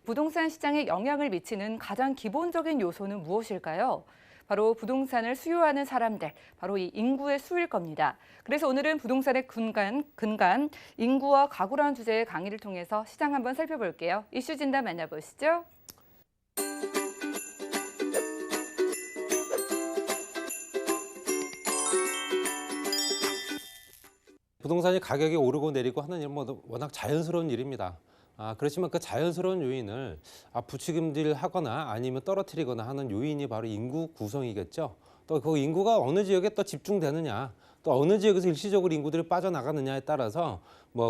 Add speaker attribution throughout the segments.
Speaker 1: 부동산 시장에 영향을 미치는 가장 기본적인 요소는 무엇일까요? 바로 부동산을 수요하는 사람들, 바로 이 인구의 수일 겁니다. 그래서 오늘은 부동산의 근간, 인구와 가구라는 주제의 강의를 통해서 시장 한번 살펴볼게요. 이슈 진단 만나보시죠.
Speaker 2: 부동산이 가격이 오르고 내리고 하는 일은 워낙 자연스러운 일입니다. 그렇지만 그 자연스러운 요인을 부추김질하거나 아니면 떨어뜨리거나 하는 요인이 바로 인구 구성이겠죠. 또 그 인구가 어느 지역에 또 집중되느냐, 또 어느 지역에서 일시적으로 인구들이 빠져나가느냐에 따라서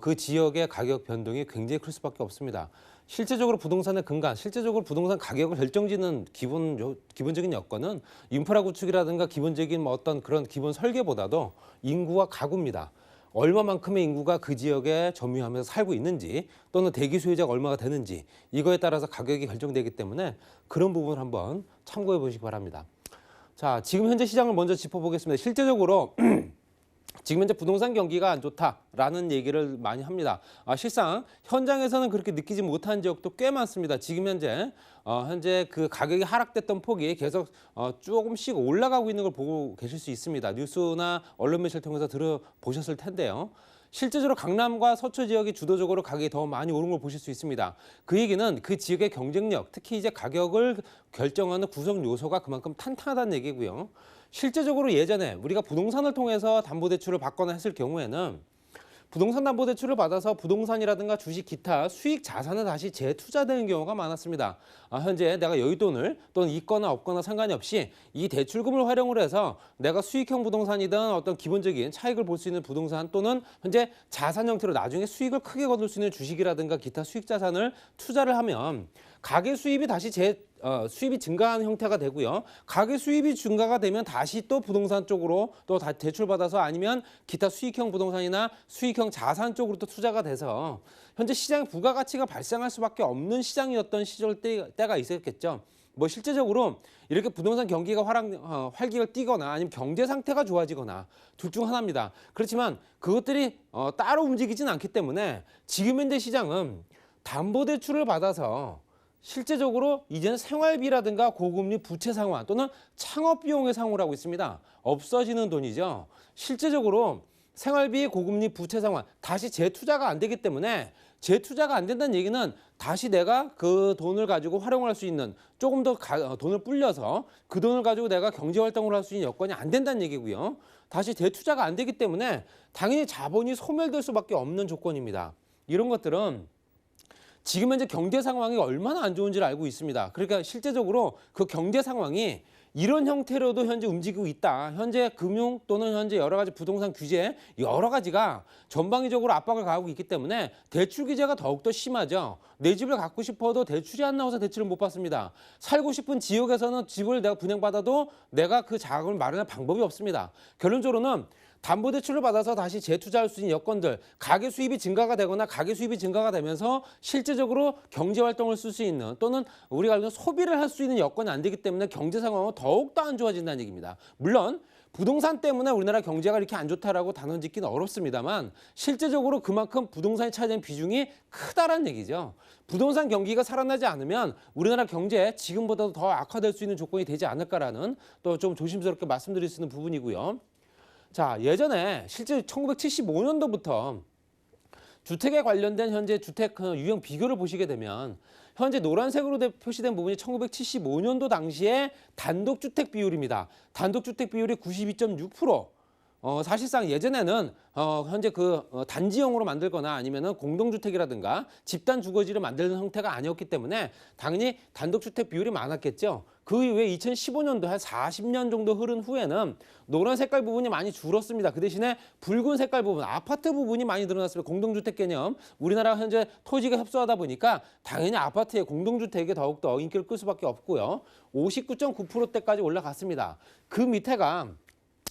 Speaker 2: 그 지역의 가격 변동이 굉장히 클 수밖에 없습니다. 실제적으로 부동산의 근간, 실제적으로 부동산 가격을 결정짓는 기본적인 여건은 인프라 구축이라든가 기본적인 어떤 그런 기본 설계보다도 인구와 가구입니다. 얼마만큼의 인구가 그 지역에 점유하면서 살고 있는지 또는 대기 수요자가 얼마가 되는지 이거에 따라서 가격이 결정되기 때문에 그런 부분을 한번 참고해 보시기 바랍니다. 자, 지금 현재 시장을 먼저 짚어보겠습니다. 실제적으로 지금 현재 부동산 경기가 안 좋다라는 얘기를 많이 합니다. 실상 현장에서는 그렇게 느끼지 못한 지역도 꽤 많습니다. 지금 현재 그 가격이 하락됐던 폭이 계속 조금씩 올라가고 있는 걸 보고 계실 수 있습니다. 뉴스나 언론 매체를 통해서 들어보셨을 텐데요. 실제적으로 강남과 서초 지역이 주도적으로 가격이 더 많이 오른 걸 보실 수 있습니다. 그 얘기는 그 지역의 경쟁력, 특히 이제 가격을 결정하는 구성 요소가 그만큼 탄탄하다는 얘기고요. 실제적으로 예전에 우리가 부동산을 통해서 담보대출을 받거나 했을 경우에는 부동산 담보대출을 받아서 부동산이라든가 주식, 기타 수익 자산을 다시 재투자되는 경우가 많았습니다. 현재 내가 여윳돈을 또는 있거나 없거나 상관이 없이 이 대출금을 활용을 해서 내가 수익형 부동산이든 어떤 기본적인 차익을 볼 수 있는 부동산 또는 현재 자산 형태로 나중에 수익을 크게 거둘 수 있는 주식이라든가 기타 수익 자산을 투자를 하면 가계 수입이 다시 수입이 증가하는 형태가 되고요. 가계 수입이 증가가 되면 다시 또 부동산 쪽으로 또 대출받아서 아니면 기타 수익형 부동산이나 수익형 자산 쪽으로 또 투자가 돼서 현재 시장에 부가가치가 발생할 수밖에 없는 시장이었던 시절 때가 있었겠죠. 실제적으로 이렇게 부동산 경기가 활기를 띠거나 아니면 경제 상태가 좋아지거나 둘 중 하나입니다. 그렇지만 그것들이 따로 움직이진 않기 때문에 지금 현재 시장은 담보대출을 받아서 실제적으로 이제는 생활비라든가 고금리 부채 상환 또는 창업비용의 상환을 하고 있습니다. 없어지는 돈이죠. 실제적으로 생활비, 고금리 부채 상환 다시 재투자가 안 되기 때문에 재투자가 안 된다는 얘기는 다시 내가 그 돈을 가지고 활용할 수 있는 조금 더 돈을 불려서 그 돈을 가지고 내가 경제활동을 할 수 있는 여건이 안 된다는 얘기고요. 다시 재투자가 안 되기 때문에 당연히 자본이 소멸될 수밖에 없는 조건입니다. 이런 것들은 지금 현재 경제 상황이 얼마나 안 좋은지를 알고 있습니다. 그러니까 실제적으로 그 경제 상황이 이런 형태로도 현재 움직이고 있다. 현재 금융 또는 현재 여러 가지 부동산 규제 여러 가지가 전방위적으로 압박을 가하고 있기 때문에 대출 규제가 더욱더 심하죠. 내 집을 갖고 싶어도 대출이 안 나와서 대출을 못 받습니다. 살고 싶은 지역에서는 집을 내가 분양받아도 내가 그 자금을 마련할 방법이 없습니다. 결론적으로는 담보대출을 받아서 다시 재투자할 수 있는 여건들, 가계 수입이 증가가 되거나 가계 수입이 증가가 되면서 실제적으로 경제활동을 쓸 수 있는 또는 우리가 알고 있는 소비를 할 수 있는 여건이 안 되기 때문에 경제 상황은 더욱더 안 좋아진다는 얘기입니다. 물론 부동산 때문에 우리나라 경제가 이렇게 안 좋다라고 단언 짓기는 어렵습니다만 실제적으로 그만큼 부동산이 차지하는 비중이 크다라는 얘기죠. 부동산 경기가 살아나지 않으면 우리나라 경제 지금보다도 더 악화될 수 있는 조건이 되지 않을까라는 또 좀 조심스럽게 말씀드릴 수 있는 부분이고요. 자, 예전에 실제 1975년도부터 주택에 관련된 현재 주택 유형 비교를 보시게 되면 현재 노란색으로 표시된 부분이 1975년도 당시의 단독주택 비율입니다. 단독주택 비율이 92.6%. 사실상 예전에는 현재 단지형으로 만들거나 아니면은 공동주택이라든가 집단 주거지를 만드는 형태가 아니었기 때문에 당연히 단독주택 비율이 많았겠죠. 그 이후에 2015년도 한 40년 정도 흐른 후에는 노란 색깔 부분이 많이 줄었습니다. 그 대신에 붉은 색깔 부분, 아파트 부분이 많이 늘어났습니다. 공동주택 개념. 우리나라 현재 토지가 협소하다 보니까 당연히 아파트의 공동주택에 더욱더 인기를 끌 수밖에 없고요. 59.9%대까지 올라갔습니다. 그 밑에가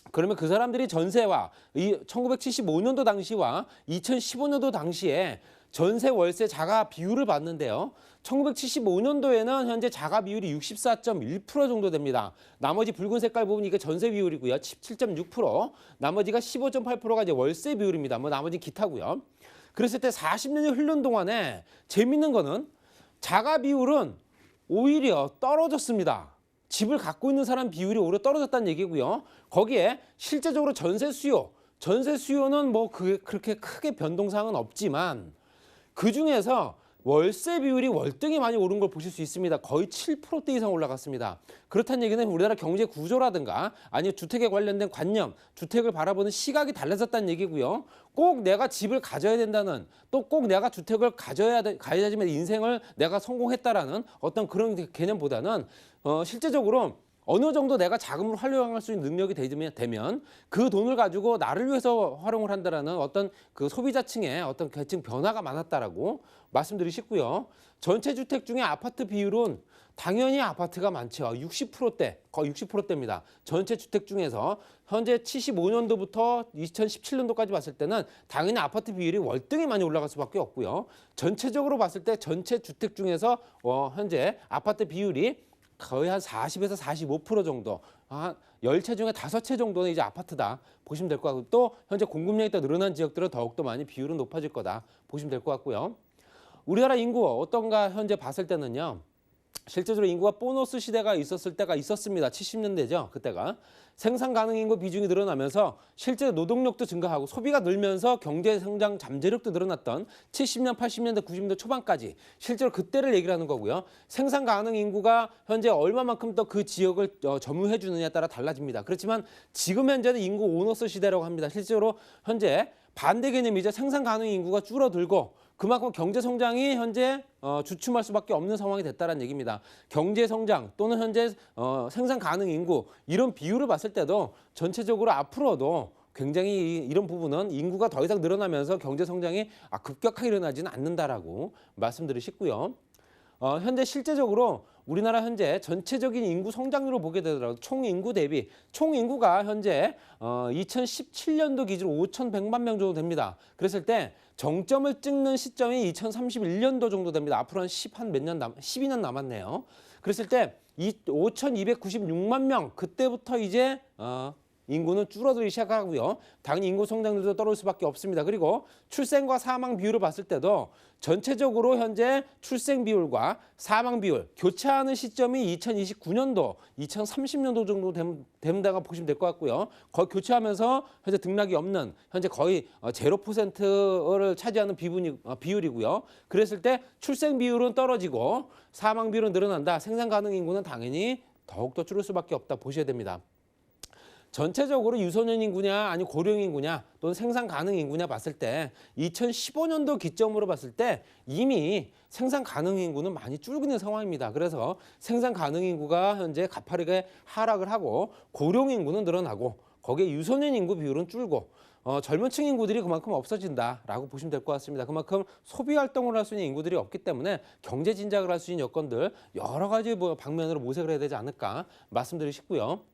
Speaker 2: 그러면 그 사람들이 전세와 1975년도 당시와 2015년도 당시에 전세 월세 자가 비율을 봤는데요. 1975년도에는 현재 자가 비율이 64.1% 정도 됩니다. 나머지 붉은 색깔 부분이 이게 전세 비율이고요. 17.6%. 나머지가 15.8%가 이제 월세 비율입니다. 나머지 기타고요. 그랬을 때 40년이 흐른 동안에 재밌는 거는 자가 비율은 오히려 떨어졌습니다. 집을 갖고 있는 사람 비율이 오히려 떨어졌다는 얘기고요. 거기에 실제적으로 전세 수요는 뭐 그렇게 크게 변동사항은 없지만 그중에서 월세 비율이 월등히 많이 오른 걸 보실 수 있습니다. 거의 7%대 이상 올라갔습니다. 그렇다는 얘기는 우리나라 경제 구조라든가 아니면 주택에 관련된 관념, 주택을 바라보는 시각이 달라졌다는 얘기고요. 꼭 내가 집을 가져야 된다는, 또 꼭 내가 주택을 가져야지만 인생을 내가 성공했다라는 어떤 그런 개념보다는 실제적으로 어느 정도 내가 자금을 활용할 수 있는 능력이 되면 그 돈을 가지고 나를 위해서 활용을 한다라는 어떤 그 소비자층의 어떤 계층 변화가 많았다라고 말씀드리고 싶고요. 전체 주택 중에 아파트 비율은 당연히 아파트가 많죠. 60%대, 거의 60%대입니다. 전체 주택 중에서 현재 75년도부터 2017년도까지 봤을 때는 당연히 아파트 비율이 월등히 많이 올라갈 수밖에 없고요. 전체적으로 봤을 때 전체 주택 중에서 현재 아파트 비율이 거의 한 40에서 45% 정도, 한 10채 중에 5채 정도는 이제 아파트다 보시면 될 것 같고, 또 현재 공급량이 더 늘어난 지역들은 더욱더 많이 비율은 높아질 거다 보시면 될 것 같고요. 우리나라 인구 어떤가 현재 봤을 때는요. 실제적으로 인구가 보너스 시대가 있었을 때가 있었습니다. 70년대죠. 그때가. 생산 가능 인구 비중이 늘어나면서 실제 노동력도 증가하고 소비가 늘면서 경제 성장 잠재력도 늘어났던 70년, 80년대, 90년대 초반까지 실제로 그때를 얘기를 하는 거고요. 생산 가능 인구가 현재 얼마만큼 더 그 지역을 점유해 주느냐에 따라 달라집니다. 그렇지만 지금 현재는 인구 오너스 시대라고 합니다. 실제로 현재 반대 개념이죠. 생산 가능 인구가 줄어들고 그만큼 경제 성장이 현재 주춤할 수밖에 없는 상황이 됐다는 얘기입니다. 경제 성장 또는 현재 생산 가능 인구 이런 비율을 봤을 때도 전체적으로 앞으로도 굉장히 이런 부분은 인구가 더 이상 늘어나면서 경제 성장이 급격하게 일어나지는 않는다라고 말씀드리고 싶고요. 현재 실제적으로 우리나라 현재 전체적인 인구 성장률을 보게 되더라도 총 인구 대비 총 인구가 현재 2017년도 기준 5,100만 명 정도 됩니다. 그랬을 때 정점을 찍는 시점이 2031년도 정도 됩니다. 앞으로 한 12년 남았네요. 그랬을 때 5,296만 명 그때부터 이제 인구는 줄어들기 시작하고요. 당연히 인구 성장률도 떨어질 수밖에 없습니다. 그리고 출생과 사망 비율을 봤을 때도 전체적으로 현재 출생 비율과 사망 비율 교차하는 시점이 2029년도, 2030년도 정도 된다고 보시면 될 것 같고요. 거의 교차하면서 현재 등락이 없는 현재 거의 0%를 차지하는 비율이고요. 그랬을 때 출생 비율은 떨어지고 사망 비율은 늘어난다. 생산 가능 인구는 당연히 더욱더 줄을 수밖에 없다 보셔야 됩니다. 전체적으로 유소년 인구냐 아니 고령 인구냐 또는 생산 가능 인구냐 봤을 때 2015년도 기점으로 봤을 때 이미 생산 가능 인구는 많이 줄고 있는 상황입니다. 그래서 생산 가능 인구가 현재 가파르게 하락을 하고 고령 인구는 늘어나고 거기에 유소년 인구 비율은 줄고 젊은 층 인구들이 그만큼 없어진다라고 보시면 될 것 같습니다. 그만큼 소비 활동을 할 수 있는 인구들이 없기 때문에 경제 진작을 할 수 있는 여건들 여러 가지 방면으로 모색을 해야 되지 않을까 말씀드리고 싶고요.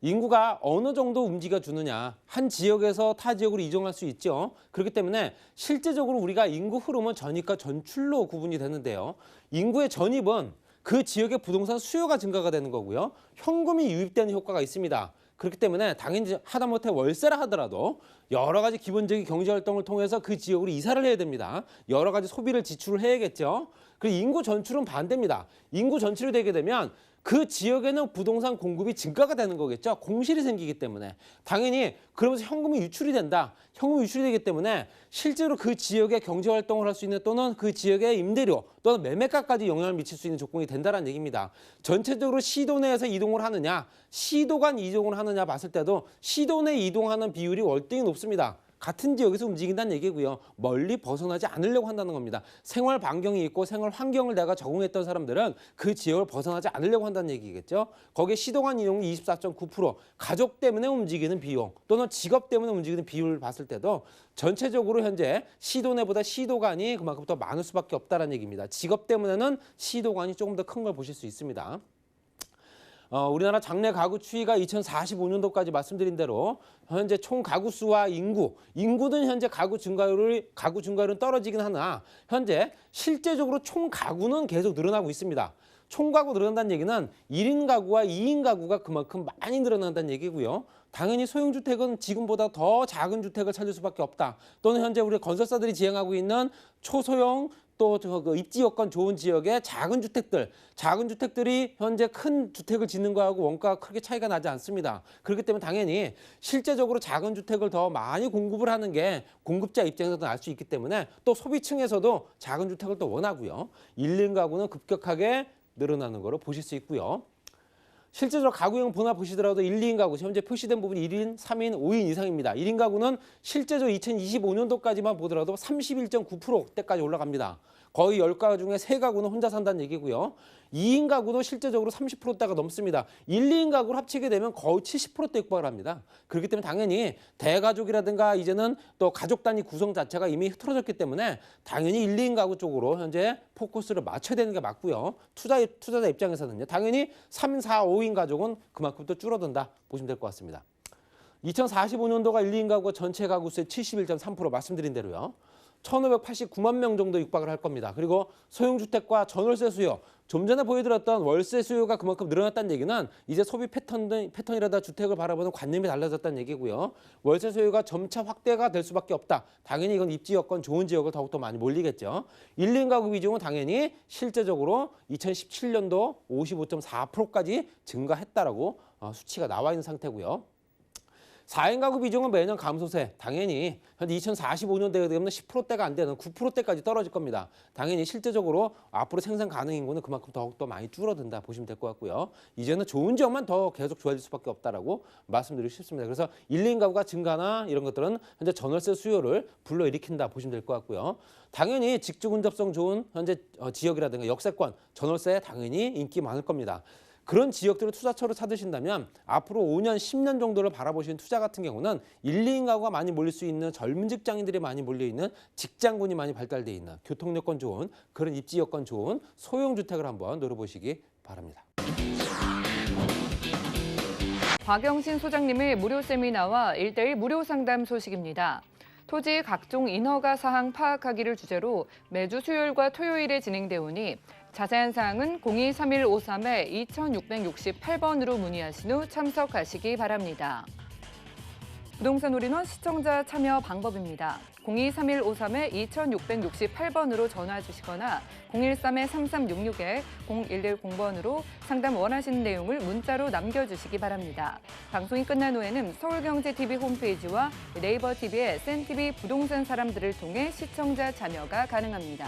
Speaker 2: 인구가 어느 정도 움직여주느냐 한 지역에서 타 지역으로 이동할 수 있죠. 그렇기 때문에 실제적으로 우리가 인구 흐름은 전입과 전출로 구분이 되는데요. 인구의 전입은 그 지역의 부동산 수요가 증가가 되는 거고요. 현금이 유입되는 효과가 있습니다. 그렇기 때문에 당연히 하다못해 월세라 하더라도 여러 가지 기본적인 경제활동을 통해서 그 지역으로 이사를 해야 됩니다. 여러 가지 소비를 지출을 해야겠죠. 그리고 인구 전출은 반대입니다. 인구 전출이 되게 되면 그 지역에는 부동산 공급이 증가가 되는 거겠죠. 공실이 생기기 때문에. 당연히 그러면서 현금이 유출이 된다. 현금이 유출이 되기 때문에 실제로 그 지역에 경제활동을 할 수 있는 또는 그 지역의 임대료 또는 매매가까지 영향을 미칠 수 있는 조건이 된다는 얘기입니다. 전체적으로 시도 내에서 이동을 하느냐 시도 간 이동을 하느냐 봤을 때도 시도 내 이동하는 비율이 월등히 높습니다. 같은 지역에서 움직인다는 얘기고요. 멀리 벗어나지 않으려고 한다는 겁니다. 생활 반경이 있고 생활 환경을 내가 적응했던 사람들은 그 지역을 벗어나지 않으려고 한다는 얘기겠죠. 거기에 시도간 이용이 24.9%, 가족 때문에 움직이는 비용 또는 직업 때문에 움직이는 비율을 봤을 때도 전체적으로 현재 시도내보다 시도간이 그만큼 더 많을 수밖에 없다는 얘기입니다. 직업 때문에는 시도간이 조금 더 큰 걸 보실 수 있습니다. 우리나라 장래 가구 추이가 2045년도까지 말씀드린 대로 현재 총 가구 수와 인구는 현재 가구 증가율은 떨어지긴 하나 현재 실제적으로 총 가구는 계속 늘어나고 있습니다. 총 가구 늘어난다는 얘기는 1인 가구와 2인 가구가 그만큼 많이 늘어난다는 얘기고요. 당연히 소형주택은 지금보다 더 작은 주택을 찾을 수밖에 없다. 또는 현재 우리 건설사들이 지향하고 있는 초소형 또 그 입지 여건 좋은 지역의 작은 주택들이 현재 큰 주택을 짓는 거하고 원가가 크게 차이가 나지 않습니다. 그렇기 때문에 당연히 실제적으로 작은 주택을 더 많이 공급을 하는 게 공급자 입장에서도 알 수 있기 때문에 또 소비층에서도 작은 주택을 또 원하고요. 1인 가구는 급격하게 늘어나는 거로 보실 수 있고요. 실제적으로 가구형 분화 보시더라도 1, 2인 가구, 현재 표시된 부분이 1인, 3인, 5인 이상입니다. 1인 가구는 실제적으로 2025년도까지만 보더라도 31.9%대까지 올라갑니다. 거의 10가구 중에 3가구는 혼자 산다는 얘기고요. 2인 가구도 실제적으로 30%대가 넘습니다. 1, 2인 가구를 합치게 되면 거의 70%대 육박을 합니다. 그렇기 때문에 당연히 대가족이라든가 이제는 또 가족 단위 구성 자체가 이미 흐트러졌기 때문에 당연히 1, 2인 가구 쪽으로 현재 포커스를 맞춰야 되는 게 맞고요. 투자자 입장에서는요. 당연히 3, 4, 5인 가족은 그만큼 또 줄어든다 보시면 될 것 같습니다. 2045년도가 1, 2인 가구가 전체 가구 수의 71.3% 말씀드린 대로요. 1,589만 명 정도 육박을 할 겁니다. 그리고 소형주택과 전월세 수요, 좀 전에 보여드렸던 월세 수요가 그만큼 늘어났다는 얘기는 이제 소비 패턴이라다 주택을 바라보는 관념이 달라졌다는 얘기고요. 월세 수요가 점차 확대가 될 수밖에 없다. 당연히 이건 입지 여건 좋은 지역을 더욱더 많이 몰리겠죠. 1, 2인 가구 비중은 당연히 실제적으로 2017년도 55.4%까지 증가했다라고 수치가 나와 있는 상태고요. 4인 가구 비중은 매년 감소세, 당연히 현재 2045년대에 되면 10%대가 안 되는 9%대까지 떨어질 겁니다. 당연히 실제적으로 앞으로 생산 가능 인구는 그만큼 더욱더 많이 줄어든다 보시면 될 것 같고요. 이제는 좋은 지역만 더 계속 좋아질 수밖에 없다라고 말씀드리고 싶습니다. 그래서 1, 2인 가구가 증가나 이런 것들은 현재 전월세 수요를 불러일으킨다 보시면 될 것 같고요. 당연히 직주 근접성 좋은 현재 지역이라든가 역세권, 전월세에 당연히 인기 많을 겁니다. 그런 지역들을 투자처로 찾으신다면 앞으로 5년, 10년 정도를 바라보시는 투자 같은 경우는 1, 2인 가구가 많이 몰릴 수 있는 젊은 직장인들이 많이 몰려있는 직장군이 많이 발달돼 있는 교통 여건 좋은 그런 입지 여건 좋은 소형주택을 한번 노려보시기 바랍니다.
Speaker 1: 박영신 소장님의 무료 세미나와 1:1 무료 상담 소식입니다. 토지 각종 인허가 사항 파악하기를 주제로 매주 수요일과 토요일에 진행되오니 자세한 사항은 023153-2668번으로 문의하신 후 참석하시기 바랍니다. 부동산 올인원 시청자 참여 방법입니다. 023153-2668번으로 전화 주시거나 013-3366-0110번으로 상담 원하시는 내용을 문자로 남겨주시기 바랍니다. 방송이 끝난 후에는 서울경제TV 홈페이지와 네이버 TV의 센TV 부동산 사람들을 통해 시청자 참여가 가능합니다.